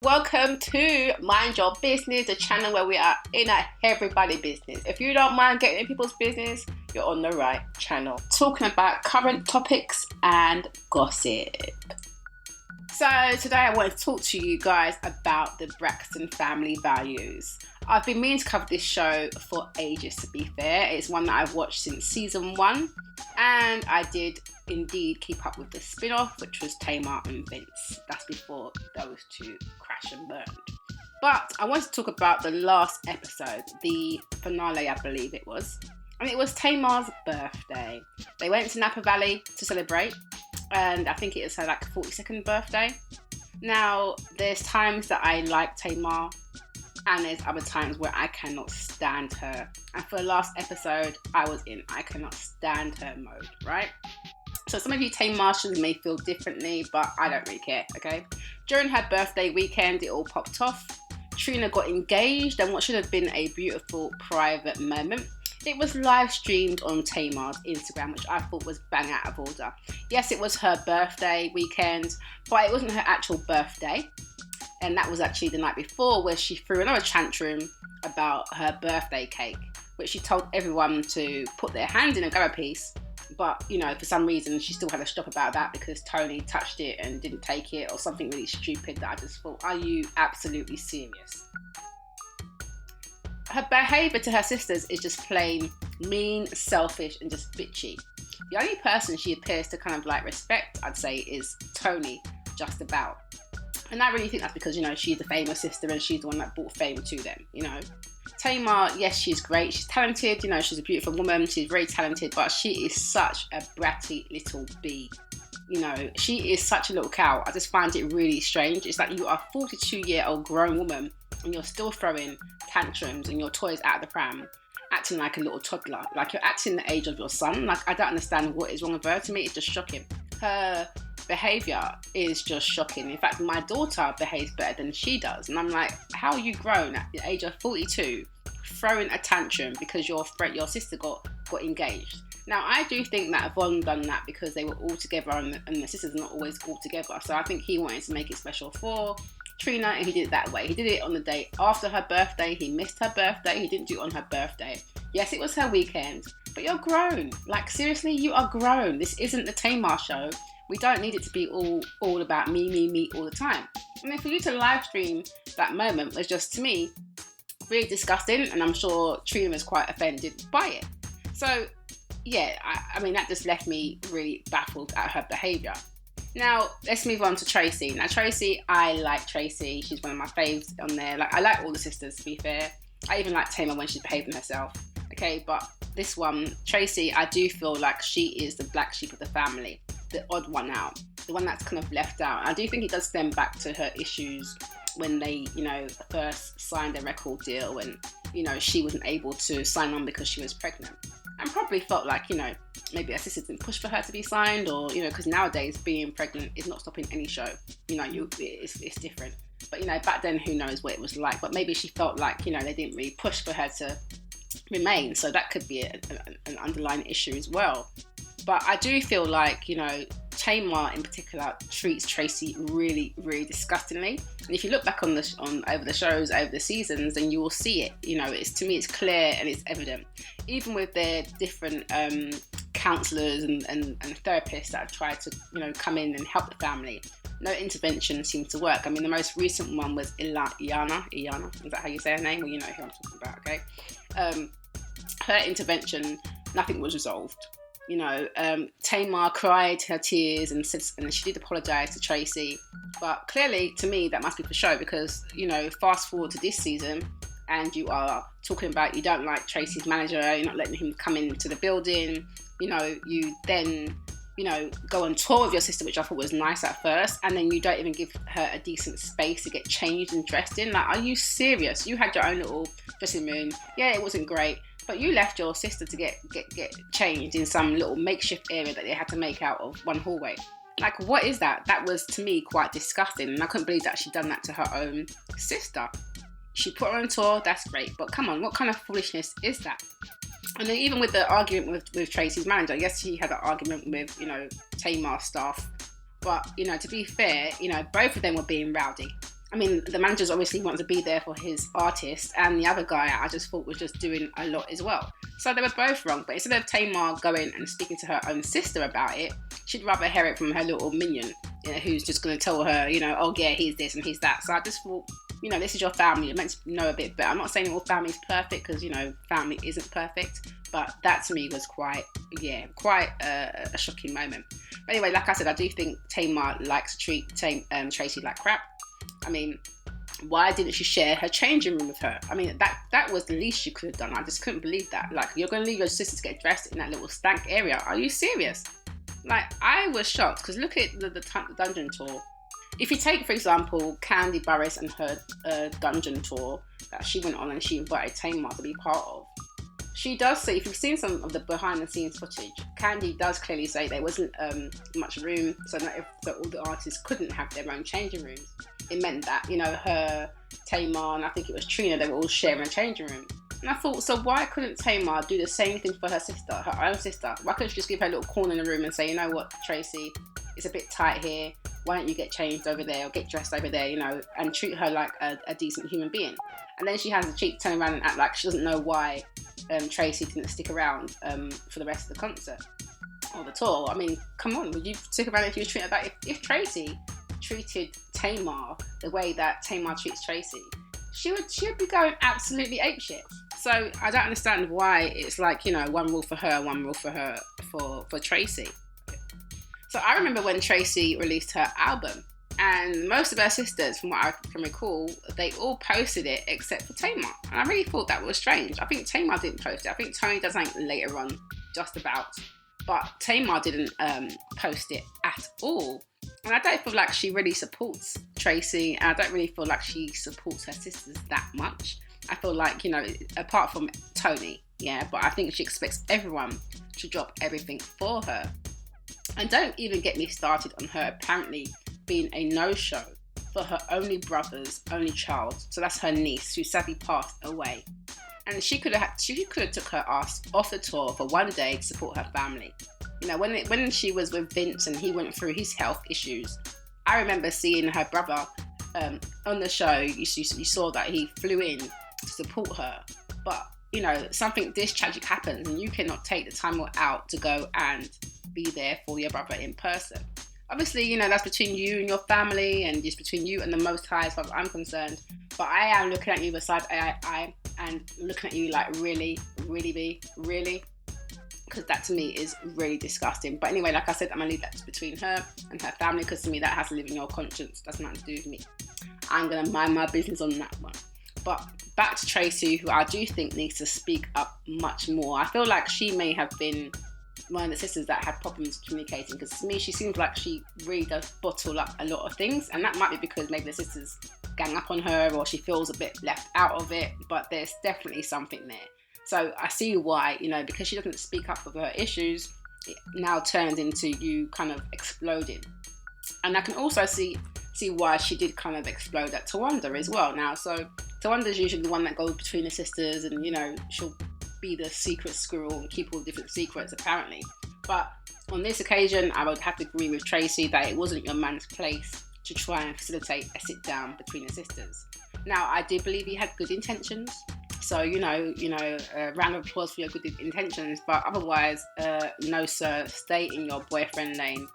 Welcome to Mind Your Business, the channel where we are in everybody's business. If you don't mind getting in people's business, you're on the right channel. Talking about current topics and gossip. So today I want to talk to you guys about the Braxton family values. I've been meaning to cover this show for ages, to be fair. It's one that I've watched since season 1, and I did indeed keep up with the spin-off, which was Tamar and Vince. That's before those two crash and burned. But I want to talk about the last episode, the finale, I believe it was. And it was Tamar's birthday. They went to Napa Valley to celebrate, and I think it was her 42nd birthday. Now, there's times that I like Tamar, and there's other times where I cannot stand her. And for the last episode, I was in I cannot stand her mode, right? So some of you Tamarians may feel differently, but I don't really care, okay? During her birthday weekend, it all popped off. Trina got engaged, and what should have been a beautiful private moment, it was live streamed on Tamar's Instagram, which I thought was bang out of order. Yes, it was her birthday weekend, but it wasn't her actual birthday. And that was actually the night before, where she threw another tantrum about her birthday cake, which she told everyone to put their hand in and grab a piece. But, for some reason, she still had a stop about that because Tony touched it and didn't take it, or something really stupid that I just thought, are you absolutely serious? Her behaviour to her sisters is just plain mean, selfish, and just bitchy. The only person she appears to respect, I'd say, is Tony, just about. And I really think that's because, she's the famous sister and she's the one that brought fame to them, Tamar, yes, she's great. She's talented, she's a beautiful woman. She's very talented, but she is such a bratty little bee. She is such a little cow. I just find it really strange. It's like you are a 42-year-old grown woman and you're still throwing tantrums and your toys out of the pram, acting like a little toddler. Like you're acting the age of your son. I don't understand what is wrong with her. To me, it's just shocking. Her behaviour is just shocking. In fact, my daughter behaves better than she does. And I'm like, how are you grown at the age of 42 throwing a tantrum because your sister got engaged? Now, I do think that Yvonne done that because they were all together and the sisters are not always all together. So I think he wanted to make it special for Trina, and he did it that way. He did it on the day after her birthday. He missed her birthday. He didn't do it on her birthday. Yes, it was her weekend, but you're grown. Seriously, you are grown. This isn't the Tamar show. We don't need it to be all about me all the time. I mean, for you to live stream that moment was just, to me, really disgusting, and I'm sure Trina was quite offended by it. So, yeah, I mean, that just left me really baffled at her behaviour. Now, let's move on to Traci. Now, Traci, I like Traci. She's one of my faves on there. I like all the sisters, to be fair. I even like Tamar when she's behaving herself. Okay, but this one, Traci, I do feel like she is the black sheep of the family. The odd one out, the one that's kind of left out. I do think it does stem back to her issues when they, first signed a record deal and, she wasn't able to sign on because she was pregnant. And probably felt like, maybe her sister didn't push for her to be signed, or, because nowadays being pregnant is not stopping any show. It's different. But, back then, who knows what it was like. But maybe she felt like, they didn't really push for her to remain. So that could be an underlying issue as well. But I do feel like, Tamar in particular treats Traci really, really disgustingly. And if you look back over the shows, over the seasons, then you will see it. To me, it's clear and it's evident. Even with their different counsellors and therapists that have tried to, come in and help the family, no intervention seems to work. I mean, the most recent one was Iana. Is that how you say her name? Well, you know who I'm talking about, okay? Her intervention, nothing was resolved. Tamar cried her tears and she did apologise to Traci. But clearly, to me, that must be for show because, fast forward to this season and you are talking about you don't like Traci's manager, you're not letting him come into the building. You then, go on tour with your sister, which I thought was nice at first, and then you don't even give her a decent space to get changed and dressed in. Are you serious? You had your own little dressing room. Yeah, it wasn't great. But you left your sister to get changed in some little makeshift area that they had to make out of one hallway. What is that? That was, to me, quite disgusting. And I couldn't believe that she'd done that to her own sister. She put her on tour, that's great. But come on, what kind of foolishness is that? And then even with the argument with Traci's manager, yes, she had an argument with, Tamar's staff. But, to be fair, both of them were being rowdy. I mean, the managers obviously wanted to be there for his artist, and the other guy I just thought was just doing a lot as well. So they were both wrong, but instead of Tamar going and speaking to her own sister about it, she'd rather hear it from her little minion, who's just going to tell her, oh yeah, he's this and he's that. So I just thought, this is your family. You're meant to know a bit better. I'm not saying all family is perfect, because, family isn't perfect. But that to me was quite a shocking moment. But anyway, like I said, I do think Tamar likes to treat Traci like crap. I mean, why didn't she share her changing room with her? I mean, that was the least she could have done. I just couldn't believe that. Like, you're going to leave your sister to get dressed in that little stank area? Are you serious? Like, I was shocked, because look at the dungeon tour. If you take, for example, Candy Burris and her dungeon tour that she went on and she invited Tamar to be part of, she does say, if you've seen some of the behind the scenes footage, Candy does clearly say there wasn't much room, so all the artists couldn't have their own changing rooms. It meant that, her, Tamar, and I think it was Trina, they were all sharing a changing room. And I thought, so why couldn't Tamar do the same thing for her sister, her own sister? Why couldn't she just give her a little corner in the room and say, you know what, Traci, it's a bit tight here. Why don't you get changed over there or get dressed over there, and treat her like a decent human being? And then she has the cheek to turn around and act like she doesn't know why Traci didn't stick around for the rest of the concert or the tour. I mean, come on, would you stick around if you were treated like if Traci treated Tamar the way that Tamar treats Traci, she would be going absolutely apeshit. So I don't understand why it's like, one rule for her, one rule for Traci. So I remember when Traci released her album, and most of her sisters, from what I can recall, they all posted it except for Tamar. And I really thought that was strange. I think Tamar didn't post it. I think Tony does something later on, just about. But Tamar didn't post it at all. And I don't feel like she really supports Traci, and I don't really feel like she supports her sisters that much. I feel like, apart from Tony, but I think she expects everyone to drop everything for her. And don't even get me started on her apparently being a no-show for her only brother's only child. So that's her niece, who sadly passed away. And she could have took her ass off the tour for one day to support her family. When she was with Vince and he went through his health issues, I remember seeing her brother on the show. You saw that he flew in to support her. But, something this tragic happens and you cannot take the time out to go and be there for your brother in person. Obviously, that's between you and your family, and just between you and the Most High, as far as I'm concerned. But I am looking at you with side eye and looking at you like, really, really? Because that to me is really disgusting. But anyway, like I said, I'm going to leave that between her and her family, because to me that has to live in your conscience. That's nothing to do with me. I'm going to mind my business on that one. But back to Traci, who I do think needs to speak up much more. I feel like she may have been one of the sisters that had problems communicating, because to me she seems like she really does bottle up a lot of things, and that might be because maybe the sisters gang up on her or she feels a bit left out of it, but there's definitely something there. So I see why, because she doesn't speak up for her issues, it now turns into you kind of exploding. And I can also see why she did kind of explode at Tawanda as well now. So Tawanda's usually the one that goes between the sisters, and she'll be the secret squirrel and keep all the different secrets apparently. But on this occasion, I would have to agree with Traci that it wasn't your man's place to try and facilitate a sit down between the sisters. Now, I do believe he had good intentions. So, a round of applause for your good intentions, but otherwise, no sir, stay in your boyfriend lane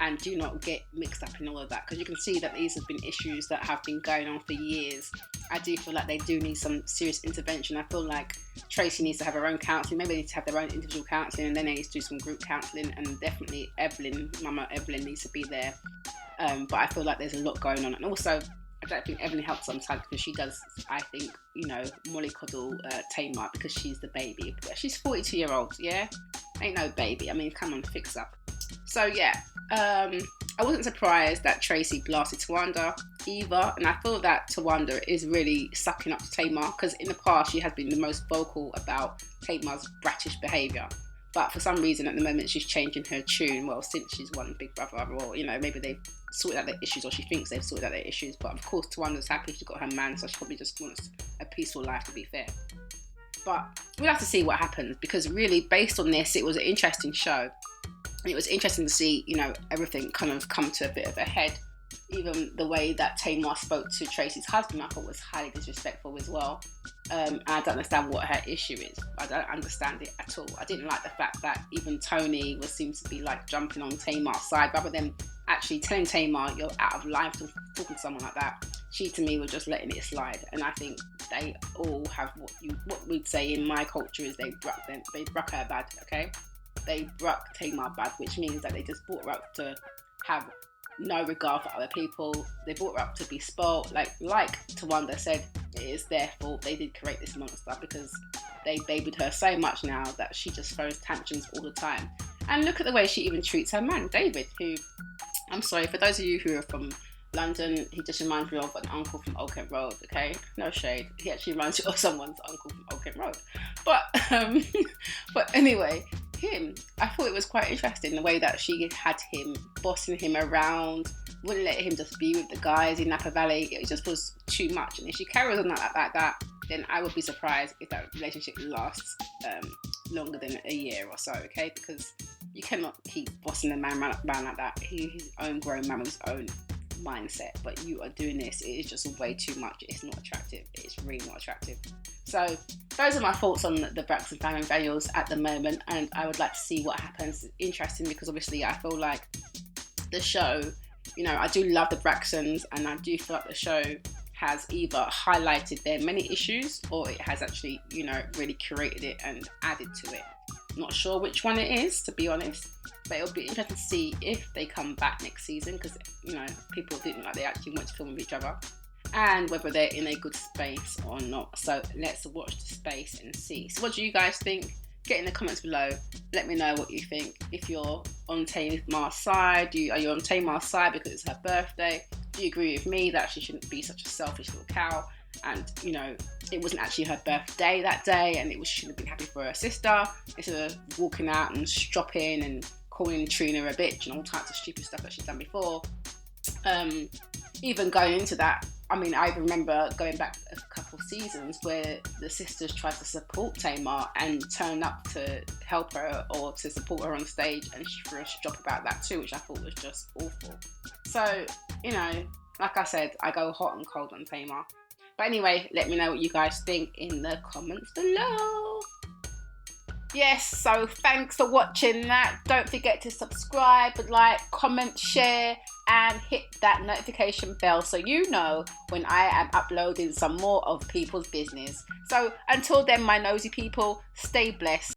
and do not get mixed up in all of that, because you can see that these have been issues that have been going on for years. I do feel like they do need some serious intervention. I feel like Traci needs to have her own counselling. Maybe they need to have their own individual counselling, and then they need to do some group counselling, and definitely Mama Evelyn needs to be there. But I feel like there's a lot going on, and also I don't think Evelyn helps sometimes, because she does, I think, mollycoddle Tamar, because she's the baby. She's 42-year-old, yeah? Ain't no baby. I mean, come on, fix up. So yeah, I wasn't surprised that Traci blasted Tawanda either, and I feel that Tawanda is really sucking up to Tamar, because in the past she has been the most vocal about Tamar's bratish behaviour. But for some reason at the moment she's changing her tune, well, since she's won Big Brother, or maybe they've sorted out their issues, or she thinks they've sorted out their issues. But of course Tawanda's happy, she's got her man, so she probably just wants a peaceful life, to be fair. But we'll have to see what happens, because really, based on this, it was an interesting show. And it was interesting to see, everything kind of come to a bit of a head. Even the way that Tamar spoke to Traci's husband, I thought was highly disrespectful as well. And I don't understand what her issue is. I don't understand it at all. I didn't like the fact that even Tony seems to be like jumping on Tamar's side rather than actually telling Tamar you're out of line for talking to someone like that. She, to me, was just letting it slide. And I think they all have what we'd say in my culture is they bruck her bad. Okay, they bruck Tamar bad, which means that they just brought her up to have no regard for other people. They brought her up to be spoiled. Like Tawanda said, it is their fault. They did create this monster because they babied her so much now that she just throws tantrums all the time. And look at the way she even treats her man, David, who, I'm sorry, for those of you who are from London, he just reminds me of an uncle from Old Kent Road, okay? No shade. He actually reminds you of someone's uncle from Old Kent Road. But anyway, I thought it was quite interesting the way that she had him bossing him around, wouldn't let him just be with the guys in Napa Valley. It just was too much. And if she carries on like that, then I would be surprised if that relationship lasts longer than a year or so, okay? Because you cannot keep bossing a man around like that. He's his own grown man with his own mindset, but you are doing this. It is just way too much. It's not attractive. It's really not attractive. So those are my thoughts on the Braxton family values at the moment, and I would like to see what happens. It's interesting because obviously I feel like the show, I do love the Braxtons, and I do feel like the show has either highlighted their many issues or it has actually, really curated it and added to it. Not sure which one it is, to be honest, but it'll be interesting to see if they come back next season because, people didn't like they actually want to film with each other and whether they're in a good space or not. So let's watch the space and see. So what do you guys think? Get in the comments below. Let me know what you think. If you're on Tamar's side, are you on Tamar's side because it's her birthday? Do you agree with me that she shouldn't be such a selfish little cow? And, it wasn't actually her birthday that day and she should have been happy for her sister instead of walking out and stropping and calling Trina a bitch and all types of stupid stuff that she's done before. Even going into that, I remember going back a couple of seasons where the sisters tried to support Tamar and turned up to help her or to support her on stage, and she threw a strop about that too, which I thought was just awful. So, like I said, I go hot and cold on Tamar. But anyway, let me know what you guys think in the comments below. Yes, so thanks for watching that. Don't forget to subscribe, like, comment, share, and hit that notification bell so you know when I am uploading some more of people's business. So until then, my nosy people, stay blessed.